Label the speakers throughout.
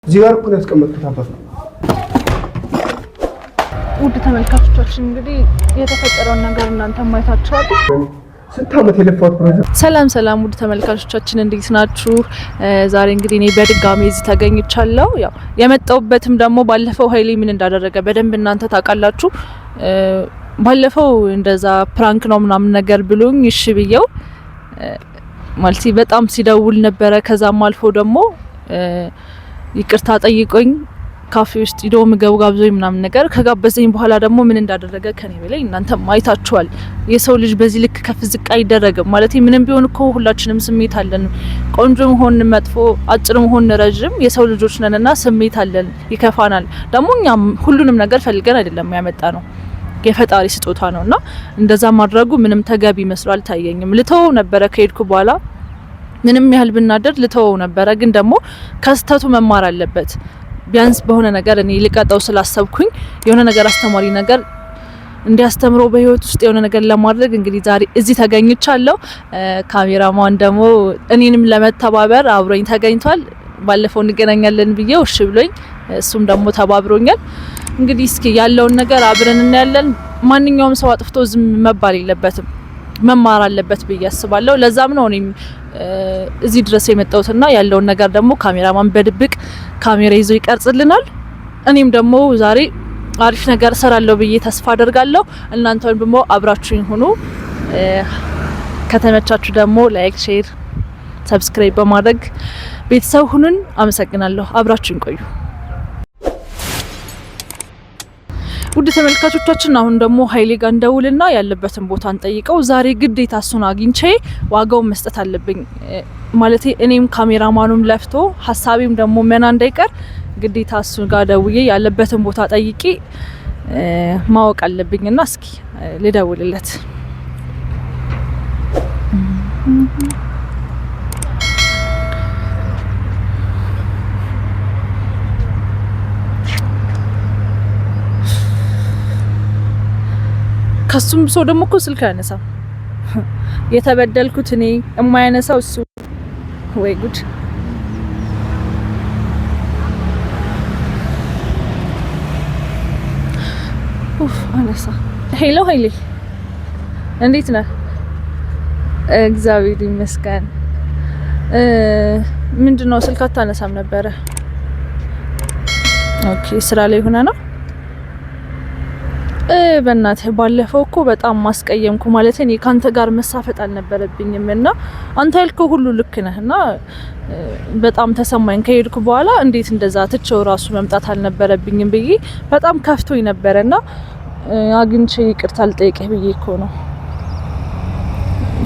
Speaker 1: ዚጋር እኮ ነው ያስቀመጥኩት አባባ።
Speaker 2: ውድ ተመልካቾቻችን እንግዲህ የተፈጠረውን ነገር እናንተ ማየታችኋል።
Speaker 1: ስንት ዓመት የለፋት ፕሮጀክት።
Speaker 2: ሰላም ውድ ተመልካቾቻችን እንዴት ናችሁ? ዛሬ እንግዲህ እኔ በድጋሚ እዚህ ተገኝቻለሁ። ያው የመጣሁበትም ደግሞ ባለፈው ኃይሌ ምን እንዳደረገ በደንብ እናንተ ታውቃላችሁ። ባለፈው እንደዛ ፕራንክ ነው ምናምን ነገር ብሎኝ እሺ ብየው ማለት በጣም ሲደውል ነበረ። ከዛም አልፎ ደግሞ ይቅርታ ጠይቆኝ ካፌ ውስጥ ሄዶ ምግብ ጋብዞኝ ምናምን ነገር ከጋበዘኝ በኋላ ደግሞ ምን እንዳደረገ ከኔ በላይ እናንተ ማይታችኋል። የሰው ልጅ በዚህ ልክ ከፍ ዝቅ አይደረግም ማለት ምንም ቢሆን እኮ ሁላችንም ስሜት አለን። ቆንጆም ሆን መጥፎ፣ አጭርም ሆን ረጅም የሰው ልጆች ነንና ስሜት አለን፣ ይከፋናል። ደግሞ እኛም ሁሉንም ነገር ፈልገን አይደለም ያመጣ ነው፣ የፈጣሪ ስጦታ ነውና እንደዛ ማድረጉ ምንም ተገቢ መስሎ አልታየኝም። ልተው ነበረ ከሄድኩ በኋላ ምንም ያህል ብናደር ልተው ነበረ። ግን ደግሞ ከስተቱ መማር አለበት ቢያንስ በሆነ ነገር እኔ ልቀጣው ስላሰብኩኝ የሆነ ነገር አስተማሪ ነገር እንዲያስተምረው በህይወት ውስጥ የሆነ ነገር ለማድረግ እንግዲህ ዛሬ እዚህ ተገኝቻለሁ። ካሜራማን ደግሞ እኔንም ለመተባበር አብሮኝ ተገኝቷል። ባለፈው እንገናኛለን ብዬው እሺ ብሎኝ እሱም ደግሞ ተባብሮኛል። እንግዲህ እስኪ ያለውን ነገር አብረን እናያለን። ማንኛውም ሰው አጥፍቶ ዝም መባል የለበትም፣ መማር አለበት ብዬ አስባለሁ። ለዛም ነው እኔም እዚህ ድረስ የመጣሁትና ያለውን ነገር ደግሞ ካሜራማን በድብቅ ካሜራ ይዞ ይቀርጽልናል። እኔም ደግሞ ዛሬ አሪፍ ነገር ሰራለሁ ብዬ ተስፋ አደርጋለሁ። እናንተም ደግሞ አብራችሁኝ ሁኑ። ከተመቻችሁ ደግሞ ላይክ፣ ሼር፣ ሰብስክራይብ በማድረግ ቤተሰብ ሁኑን። አመሰግናለሁ። አብራችሁኝ ቆዩ። ውድ ተመልካቾቻችን አሁን ደግሞ ኃይሌ ጋር እንደውልና ያለበትን ቦታ እንጠይቀው። ዛሬ ግዴታ እሱን አግኝቼ ዋጋውን መስጠት አለብኝ ማለት እኔም ካሜራማኑም ለፍቶ ሀሳቤም ደግሞ መና እንዳይቀር ግዴታ እሱ ጋር ደውዬ ያለበትን ቦታ ጠይቄ ማወቅ አለብኝና እስኪ ልደውልለት። ከሱም ሰው ደግሞ እኮ ስልክ ያነሳው የተበደልኩት እኔ የማያነሳው እሱ። ወይ ጉድ! አነሳ። ሄሎ ኃይሌ እንዴት ነህ? እግዚአብሔር ይመስገን። ምንድነው ስልክ አታነሳም ነበረ? ኦኬ ስራ ላይ ሆነ ነው። በእናትህ ባለፈው እኮ በጣም ማስቀየምኩ ማለት እኔ ካንተ ጋር መሳፈጥ አልነበረብኝም እና አንተ ያልከው ሁሉ ልክ ነህና በጣም ተሰማኝ። ከሄድኩ በኋላ እንዴት እንደዛ ትቼው ራሱ መምጣት አልነበረብኝም ብዬ በጣም ከፍቶኝ ነበርና አግኝቼ ይቅርታ ልጠይቅህ ብዬ እኮ ነው።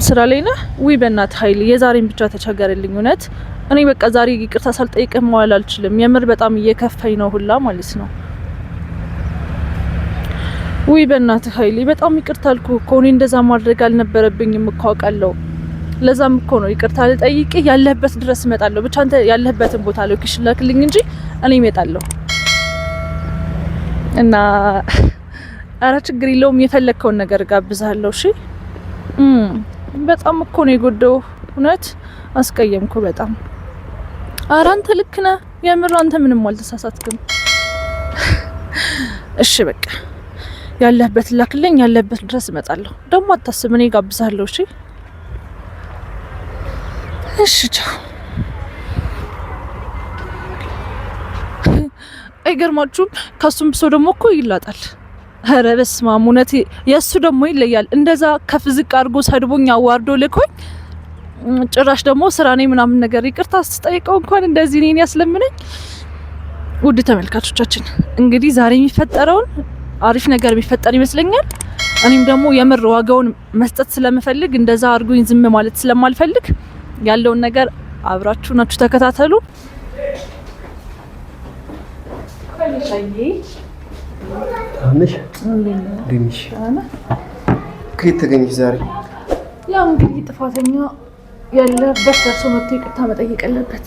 Speaker 2: ስራ ላይ ነህ ወይ? በእናትህ ኃይል የዛሬን ብቻ ተቸገረልኝ። እውነት እኔ በቃ ዛሬ ይቅርታ ሳልጠይቅህ መዋል አልችልም። የምር በጣም እየከፋኝ ነው ሁላ ማለት ነው። ወይ በእናትህ ኃይሌ በጣም ይቅርታ አልኩ እኮ እኔ እንደዛ ማድረግ አልነበረብኝም እኮ አውቃለሁ። ለዛም እኮ ነው ይቅርታ ልጠይቅህ ያለህበት ድረስ እመጣለሁ። ብቻ አንተ ያለህበትን ቦታ ሎኬሽን ላክልኝ እንጂ እኔ እመጣለሁ። እና አረ ችግር የለውም የፈለከውን ነገር ጋብዛለሁ። እሺ በጣም እኮ ነው የጎደው። እውነት አስቀየምኩ በጣም። አረ አንተ ልክ ነህ የምር አንተ ምንም አልተሳሳትክም። እሺ በቃ ያለህበት ላክልኝ፣ ያለህበት ድረስ እመጣለሁ። ደግሞ አታስብ እኔ ጋብዛለሁ። እሺ እሺ ቻው። አይገርማችሁም? ከሱም ብሶ ደግሞ እኮ ይላጣል። ኧረ በስመ አብ እውነት የእሱ ደግሞ ይለያል። እንደዛ ከፍ ዝቅ አድርጎ ሰድቦኝ አዋርዶ ልኮኝ ጭራሽ ደግሞ ስራ ነኝ ምናምን ነገር ይቅርታ ስጠይቀው እንኳን እንደዚህ እኔን ያስለምነኝ። ውድ ተመልካቾቻችን እንግዲህ ዛሬ የሚፈጠረውን አሪፍ ነገር ቢፈጠር ይመስለኛል። እኔም ደግሞ የምር ዋጋውን መስጠት ስለምፈልግ እንደዛ አድርጉኝ ዝም ማለት ስለማልፈልግ ያለውን ነገር አብራችሁ ናችሁ ተከታተሉ።
Speaker 1: ከየት ተገኘሽ ዛሬ?
Speaker 2: ያው እንግዲህ ጥፋተኛ ያለበት ደርሶ መጥቶ ይቅርታ መጠየቅ አለበት።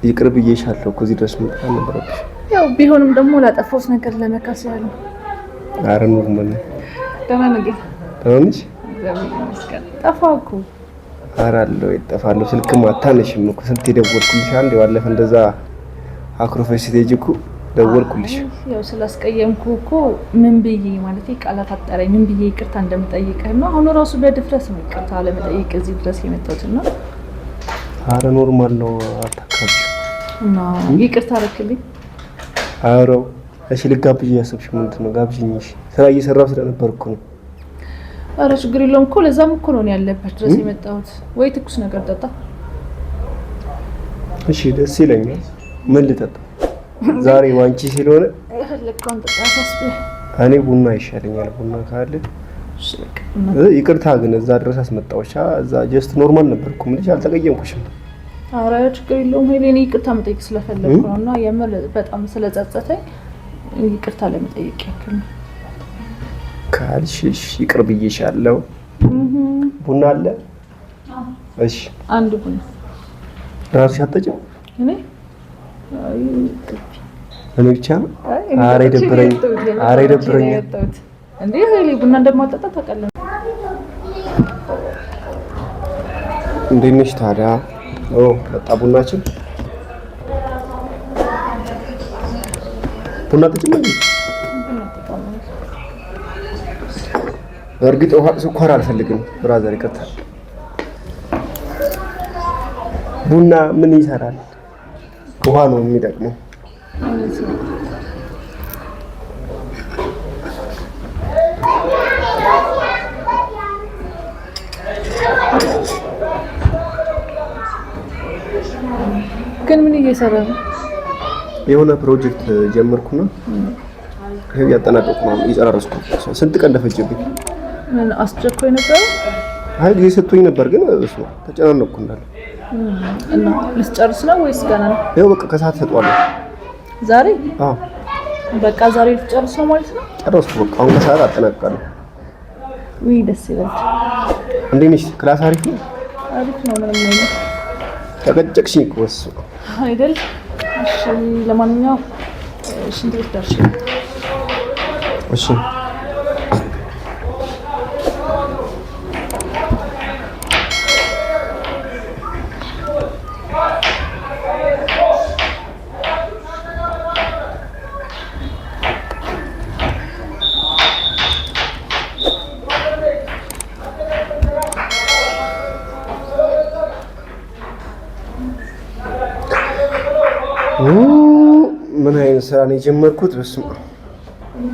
Speaker 1: ይቅር ብዬሻለሁ እኮ እዚህ ድረስ መጣ ነበርብሽ።
Speaker 2: ያው ቢሆንም ደግሞ ላጠፋሁት ነገር ለመካስ ያለው
Speaker 1: አረ ኖርማል ነው።
Speaker 2: ደህና ነኝ።
Speaker 1: ታውንሽ
Speaker 2: ጠፋኩ።
Speaker 1: አረ አለው ይጠፋለሁ። ስልክም አታነሽም እኮ ስንት ደወልኩልሽ አንዴ ባለፈ እንደዛ አክሮፈሽ ስትሄጂ እኮ ደወልኩልሽ።
Speaker 2: ያው ስላስቀየምኩ እኮ ምን ብዬ ማለት ቃላት አጠረኝ። ምን ብዬ ይቅርታ እንደምጠይቅህ ነው። አሁን ራሱ በድፍረት ነው ይቅርታ ለመጠየቅ እዚህ ድረስ የመጣሁት እና
Speaker 1: አረ ኖርማል ነው አታካብሽ
Speaker 2: እና ይቅርታ አደረክልኝ።
Speaker 1: አረው እሺ ልጋብዥ ያሰብሽ ምንድን ነው? ጋብዥኝ። እሺ ስራ እየሰራሁ ስለነበርኩ ነው።
Speaker 2: አረ ችግር የለውም እኮ ለዛም እኮ ነው ያለበት ድረስ የመጣሁት። ወይ ትኩስ ነገር ጠጣ።
Speaker 1: እሺ ደስ ይለኛል። ምን ልጠጣ? ዛሬ ዋንቺ ስለሆነ
Speaker 2: ለካውን ጠጣ ታስበህ።
Speaker 1: እኔ ቡና ይሻለኛል። ቡና ካለ ይቅርታ ግን እዛ ድረስ አስመጣሁሽ። እዛ ጀስት ኖርማል ነበርኩ። ምን ልጅ አልተቀየምኩሽም።
Speaker 2: አረ ችግር የለውም። እኔ ይቅርታ መጠየቅ ስለፈለኩ ነውና የምር በጣም ስለጸጸተኝ ይቅርታ ለመጠየቅ ያክል ነው። ካልሽ ይቅር ብዬሻለሁ። ቡና አለ? እሺ አንድ ቡና ራስሽ አትጠጪም? እኔ ብቻ ነው? አረ ይደብረኝ። እንዴ ሄሊ ቡና እንደማጠጣ ታውቃለህ? እንዴት ነሽ ታዲያ? መጣ ቡናችን። ቡና ጥጭም እንዴ? በእርግጥ ውሃ ስኳር አልፈልግም ብራዘር፣ ይቀርታል። ቡና ምን ይሰራል? ውሃ ነው የሚጠቅመው። ግን ምን እየሰራ ነው? የሆነ ፕሮጀክት ጀመርኩና ይሄው ያጠናቀቁ ነው እየጨራረስኩ። ስንት ቀን እንደፈጀብኝ። ምን አስቸኳይ ነበር? አይ ጊዜ ሰጥቶኝ ነበር ግን እሱ ተጨናነቅኩ እንዳለ። እና ልትጨርስ ነው ወይስ ገና ነው? ይኸው በቃ ከሰዓት ሰጧለሁ። ዛሬ? አዎ በቃ ዛሬ ልትጨርስ ነው ማለት ነው? ጨረስኩ በቃ አሁን ከሰዓት አጠናቅቃለሁ። ወይ ደስ ይላል። እንዴት ነሽ? ክላስ አሪፍ ነው? አሪፍ ነው። ምንም ነው ተቀጨቅሽኝ እኮ እሱ አይደል? እሺ ለማንኛውም ሽንት ቤት ደርሼ እሺ ምን አይነት ስራ ነው የጀመርኩት? በስመ አብ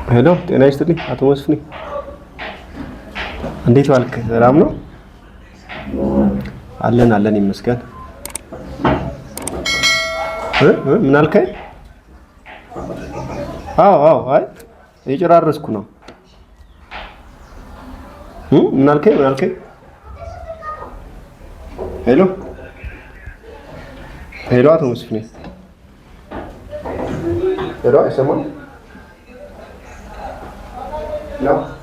Speaker 2: ሄሎ ጤና ይስጥልኝ አቶ መስፍኔ፣ እንዴት ዋልክ? ሰላም ነው? አለን ይመስገን። ምን አልከኝ? አዎ አይ እየጨራረስኩ ነው። ምን አልከኝ? ሄሎ አቶ መስፍኔ፣ ሄሎ አይሰማም? No.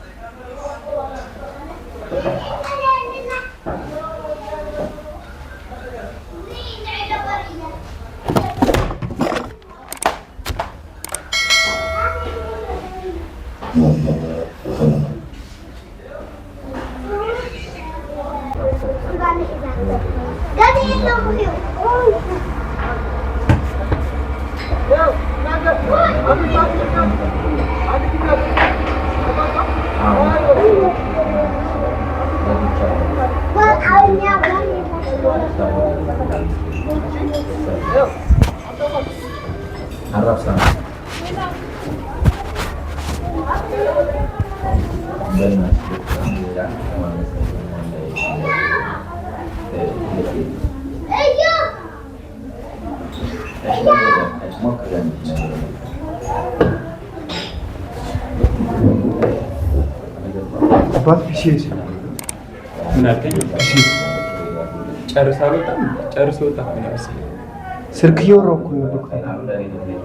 Speaker 1: ስልክ እያወራሁ ነው ዶክተር።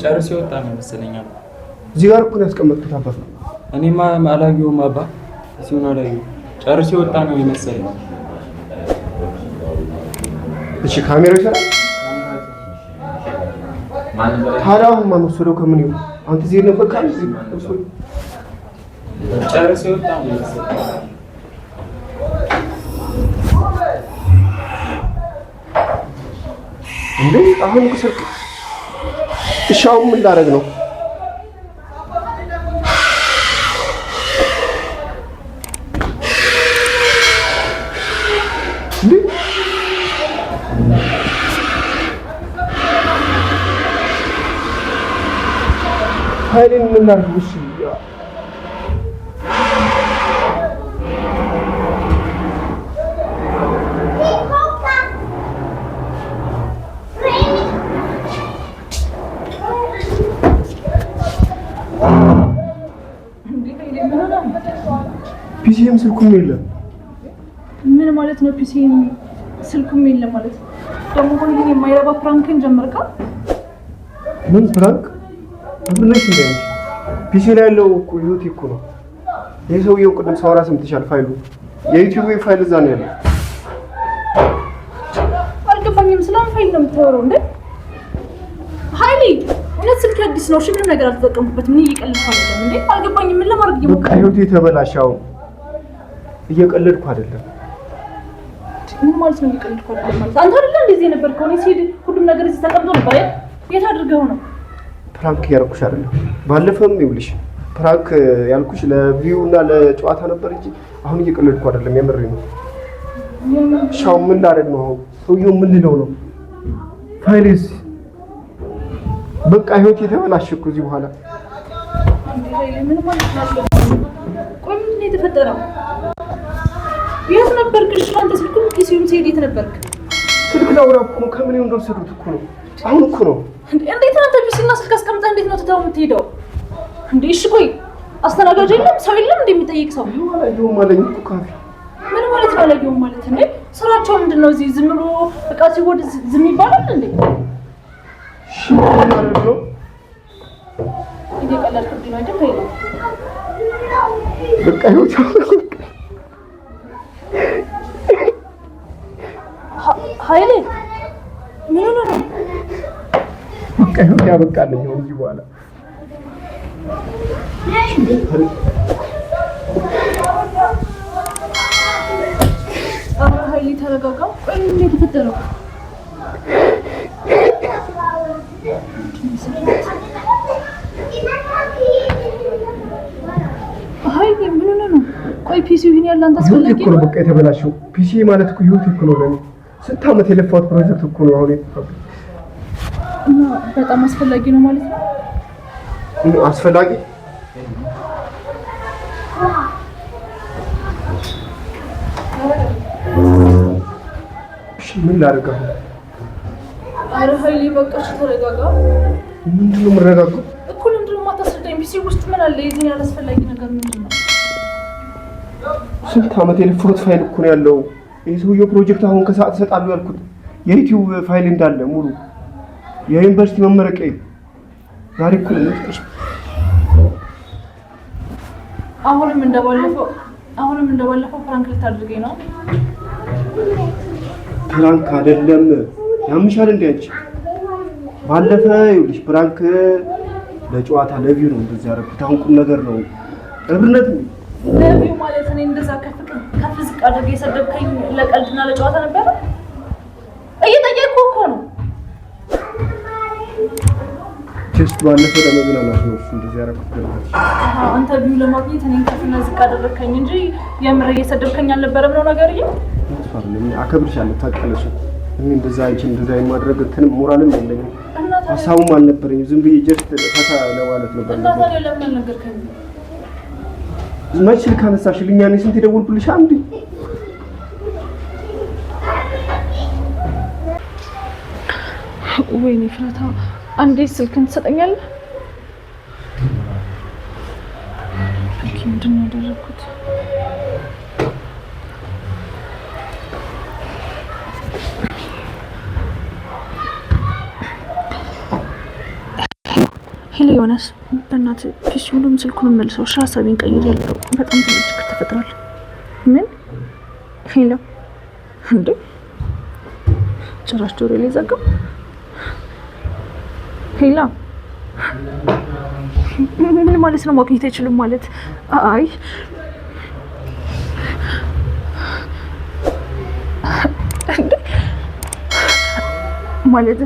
Speaker 3: ጨርሶ የወጣ ነው መሰለኝ።
Speaker 1: እዚህ ጋር እኮ ነው ያስቀመጥኩት አባ።
Speaker 3: እኔማ አላየሁም አባ። ሲሆን አላየሁም። ጨርሶ የወጣ ነው መሰለኝ።
Speaker 1: እሺ ካሜራ ይሰራል። ታዲያ አሁን ማን ወሰደው? ከምን ይሁን አንተ እዚህ ነበር ካል
Speaker 3: ጨርሶ የወጣ ነው መሰለኝ።
Speaker 1: እንዴ አሁን ስልክ እሻው ምን ላደርግ ነው? እንዴ ኃይሌን ምን ላድርግ? እሺ ፒሲም ስልኩም የለም።
Speaker 2: ምን ማለት ነው? ፒሲም ስልኩም የለም ማለት ደግሞ ሁሉ የማይረባ ፕራንክን ጀመርካ?
Speaker 1: ምን ፕራንክ? ምንሽ እንዴ? ፒሲ ላይ ያለው እኮ ዩቲዩብ እኮ ነው። የሰውየው ቅድም ሳወራ ሰምተሻል? ፋይሉ የዩቲዩብ ፋይል እዛ ነው ያለው።
Speaker 2: አልገባኝም። ስለምን ፋይል ነው የምታወራው እንዴ? ኃይሌ እውነት ስልክ አዲስ ነው? እሺ ምንም ነገር አልተጠቀምኩበትም። ምን እየቀለድኩ አይደለም እንዴ? አልገባኝም። ምን ለማድረግ ይሞክራል?
Speaker 1: በቃ ህይወቴ ተበላሻው። እየቀለድኩ አይደለም።
Speaker 2: ምን ማለት ነው እየቀለድኩ አይደለም ማለት? አንተ አይደለ እንደዚህ የነበርከው? እኔ ሲሄድ ሁሉም ነገር እዚህ ተቀምጦ ነበር አይደል? የት አድርገው ነው?
Speaker 1: ፕራንክ ያልኩሽ አይደለም። ባለፈውም ይኸውልሽ ፕራንክ ያልኩሽ ለቪው እና ለጨዋታ ነበር እንጂ አሁን እየቀለድኩ አይደለም። የምሬ ነው። ሻው ምን ላደርግ ነው? አሁን ሰውየው ምን ልለው ነው? ፋይልስ በቃ ህይወቴ ተበላሸ እኮ እዚህ በኋላ።
Speaker 2: ምን ማለት ነው? ቆይ ምንድን ነው የተፈጠረው? የት ነበርክ? እሺ አንተ ስልኩን ኪሲዩም ሲሄድ የት ነበርክ?
Speaker 1: ስልክ ላውራ እኮ ነው። ከምን እንደወሰዱት እኮ ነው። አሁን እኮ ነው።
Speaker 2: እንዴት አንተ ቢሲና ስልክ አስቀምጠህ እንዴት ነው ትተኸው የምትሄደው እንዴ? እሺ ቆይ አስተናጋጅ የለም? ሰው የለም እንደሚጠይቅ ሰው?
Speaker 1: አላየሁም አለኝ እኮ ካፌ።
Speaker 2: ምን ማለት ነው አላየሁም ማለት እንዴ? ስራቸው ምንድን ነው? እዚህ ዝም ብሎ እቃ ሲወድ ዝም ይባላል እንዴ?
Speaker 1: እሺ ማለት ነው።
Speaker 2: እየቀለድክብኝ ነው አይደል?
Speaker 1: በቃ ህይወት
Speaker 2: ኃይሌ ምን ሆነ ነው?
Speaker 1: በቃ ህይወት ያበቃልኝ ነው እዚህ በኋላ።
Speaker 2: ኃይሌ ተረጋጋ። ቆይ ምንድን ነው የተፈጠረው? ኃይሌ ምን ሆነ ነው? ቆይ ፒሲው ይሄን ያለ አንተ አስፈላጊ
Speaker 1: ነው? በቃ የተበላሸው ፒሲ ማለት እኮ ህይወት እኮ ነው ለኔ። ስንት ዓመት የለፋሁት ፕሮጀክት እኮ ነው አሁን የተፈጠረው።
Speaker 2: እና በጣም አስፈላጊ ነው ማለት ነው?
Speaker 1: አስፈላጊ እሺ ምን ላድርግ አሁን?
Speaker 2: ኧረ ኃይሌ በቃ ተረጋጋ።
Speaker 1: ምንድን ነው የምረጋጋው
Speaker 2: እኮ? ለምንድን ነው የማታስረዳኝ? ፒሲ ውስጥ ምን አለ? የዚህን ያለ አስፈላጊ ነገር ምንድን ነው?
Speaker 1: ስንት ዓመት የለፋሁት ፋይል እኮ ነው ያለው። የሰውየው ፕሮጀክት አሁን ከሰዓት እሰጣለሁ ያልኩት የዩቲዩብ ፋይል እንዳለ ሙሉ የዩኒቨርሲቲ መመረቂያ ዛሬ እኮ ነው።
Speaker 2: አሁንም እንደባለፈው ፕራንክ ልታደርገኝ ነው?
Speaker 1: ፕራንክ አይደለም። ያምሻል እንዴ አንቺ? ባለፈ ይኸውልሽ ፕራንክ ለጨዋታ ለቪው ነው እንደዛ ያደረኩት። አሁን ቁም ነገር ነው። እብርነት ነው
Speaker 2: ለቪው ማለት እኔ እንደዛ ከፍ ዝቅ አድርገህ የሰደብከኝ ለቀልድና ለጨዋታ ነበር? እየጠየቅኩህ እኮ ነው።
Speaker 1: ጀስት ባለፈው ለመዝናናት ነው እሱ እንደዛ ያደረኩት።
Speaker 2: አንተ ቪው ለማግኘት እኔን ከፍና ዝቅ አደረግከኝ እንጂ የምር እየሰደብከኝ አልነበረም ነው ነገር ይሄ?
Speaker 1: አከብርሻለሁ ታውቂያለሽ። እኔ እንደዛ አንቺን እንደዛ የማድረግ እንትንም ሞራልም የለኝም ሀሳቡም አልነበረኝም። ዝም ብዬ ጀስት ፈታ ለማለት ነበር።
Speaker 2: እና ታዲያ ለምን አልነገርከኝ?
Speaker 1: መች ስልክ አነሳሽልኝ? እኔ ስንት የደወልኩልሽ? አንዴ
Speaker 2: ወይኔ ፍራታ፣ አንዴ ስልክን ትሰጠኛለህ? ምንድን ነው ያደረኩት? ሄሎ ዮናስ፣ በእናትህ ፒሲውንም ስልኩንም መልሰው ሀሳቤን ቀይር ያለው በጣም ትልቅ ችግር ተፈጥሯል። ምን? ሄሎ እንዴ! ጭራሽ ጆሮ ላይ ዘጋው። ሄሎ ምን ማለት ነው? ማግኘት አይችልም ማለት? አይ ማለት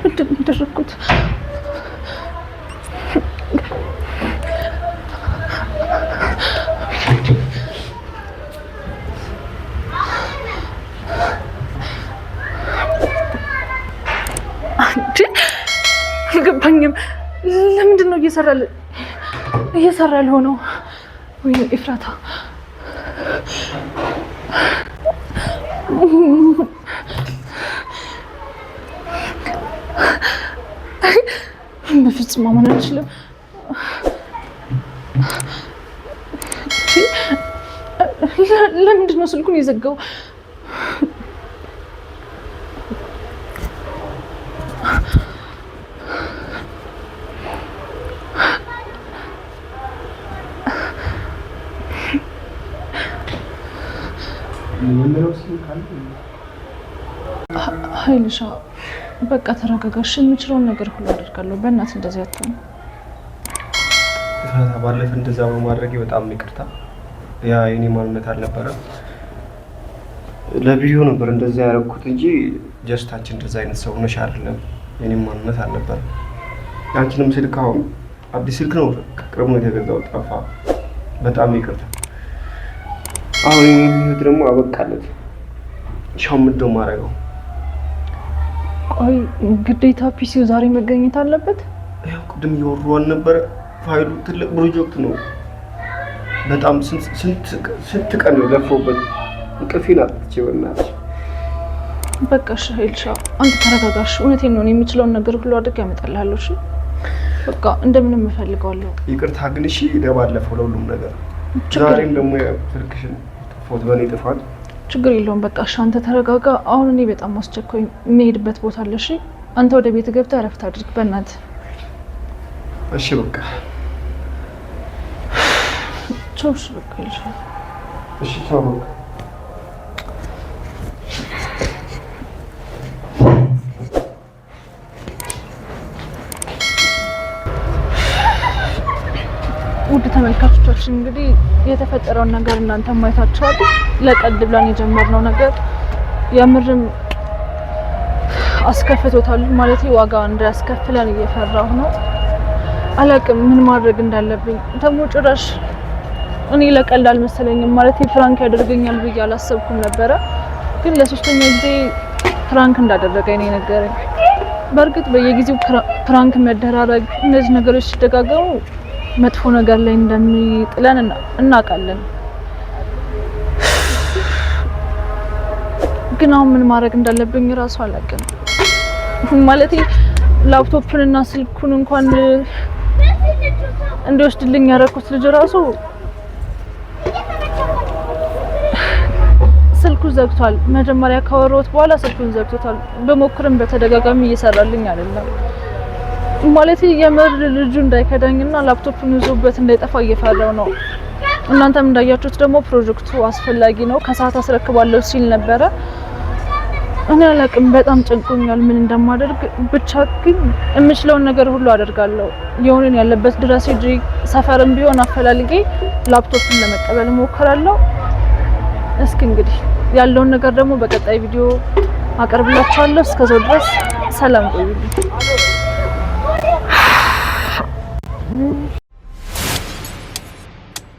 Speaker 2: ምንድን ነው ያደረኩት? አልገባኝም። ለምንድን ነው እየሰራ ያልሆነው? ወይ ኤፍራታ በፍጹም ማመን አልችልም። ለምንድን ነው ስልኩን የዘጋው? ሀይልሻ በቃ ተረጋጋሽ። የምችለውን ነገር ሁሉ አደርጋለሁ። በእናትህ እንደዚህ አትሆን።
Speaker 1: ባለፈ እንደዛ በማድረጌ በጣም ይቅርታ። ያ የኔ ማንነት አልነበረም። ለብዩ ነበር እንደዛ ያደረኩት እንጂ ጀስት አንቺ እንደዛ አይነት ሰው ነሽ አይደለም። የኔ ማንነት አልነበረም። አንቺንም ስልክ አሁን አዲስ ስልክ ነው ቅርብ ነው የተገዛው፣ ጠፋ። በጣም ይቅርታ። አሁን የሚሄድ ደግሞ አበቃለት። ሻው ምንድነው ማረጋው?
Speaker 2: ቆይ ግዴታ ፒሲው ዛሬ መገኘት አለበት?
Speaker 1: ያው ቅድም እያወራን ነበር። ፋይሉ ትልቅ ፕሮጀክት ነው። በጣም ስንት ቀን ነው ለፈውበት። እንቅልፌን አጥቼ በእናትሽ።
Speaker 2: በቃ እሺ ሀይልሻ አንተ ተረጋጋሽ። እውነቴን ነው የሚችለውን ነገር ሁሉ አድርግ ያመጣልሃለሁ። እሺ በቃ እንደምንም እፈልገዋለሁ። ይቅርታ
Speaker 1: ግን እሺ ለባለፈው ለሁሉም ነገር። ዛሬም ደግሞ ስልክሽን ፎቶ በኔ ጥፋት
Speaker 2: ችግር የለውም። በቃ እሺ አንተ ተረጋጋ። አሁን እኔ በጣም አስቸኳይ የምሄድበት ቦታ አለ። እሺ አንተ ወደ ቤት ገብተህ እረፍት አድርግ በእናትህ።
Speaker 1: እሺ በቃ
Speaker 2: ቻው። እሺ በቃ ይልሻል።
Speaker 1: እሺ ቻው በቃ። ውድ ተመልካቾቻችን እንግዲህ የተፈጠረውን ነገር እናንተ ማየታችኋል። ለቀልድ ብለን የጀመርነው ነገር የምርም አስከፍቶታል። ማለት ዋጋ እንዳያስከፍለን እየፈራሁ ነው። አላቅም ምን ማድረግ እንዳለብኝ። ደግሞ ጭራሽ እኔ ለቀልድ አልመሰለኝም። ማለት ፍራንክ ያደርገኛል ብዬ አላሰብኩም ነበረ። ግን ለሶስተኛ ጊዜ ፍራንክ እንዳደረገኝ ነው የነገረኝ። በእርግጥ በየጊዜው ፍራንክ መደራረግ እነዚህ ነገሮች ሲደጋገሙ መጥፎ ነገር ላይ እንደሚጥለን እናውቃለን። ግን አሁን ምን ማድረግ እንዳለብኝ ራሱ አላውቅም። ማለት ላፕቶፕንና ስልኩን እንኳን እንዲወስድልኝ ያደረኩት ልጅ ራሱ ስልኩ ዘግቷል። መጀመሪያ ካወራሁት በኋላ ስልኩን ዘግቶታል። በሞክርም በተደጋጋሚ እየሰራልኝ አይደለም። ማለት የምር ልጁ እንዳይከዳኝና ላፕቶፑን ይዞበት እንዳይጠፋ እየፈራው ነው። እናንተም እንዳያችሁት ደግሞ ፕሮጀክቱ አስፈላጊ ነው፣ ከሰዓት አስረክባለሁ ሲል ነበረ። እኔ አላቅም፣ በጣም ጨንቆኛል ምን እንደማደርግ። ብቻ ግን የምችለውን ነገር ሁሉ አደርጋለሁ። የሆነን ያለበት ድረስ ሄጄ ሰፈርም ቢሆን አፈላልጌ ላፕቶፑን ለመቀበል እሞክራለሁ። እስኪ እንግዲህ ያለውን ነገር ደግሞ በቀጣይ ቪዲዮ አቀርብላችኋለሁ። እስከዛው ድረስ ሰላም ቆዩልኝ።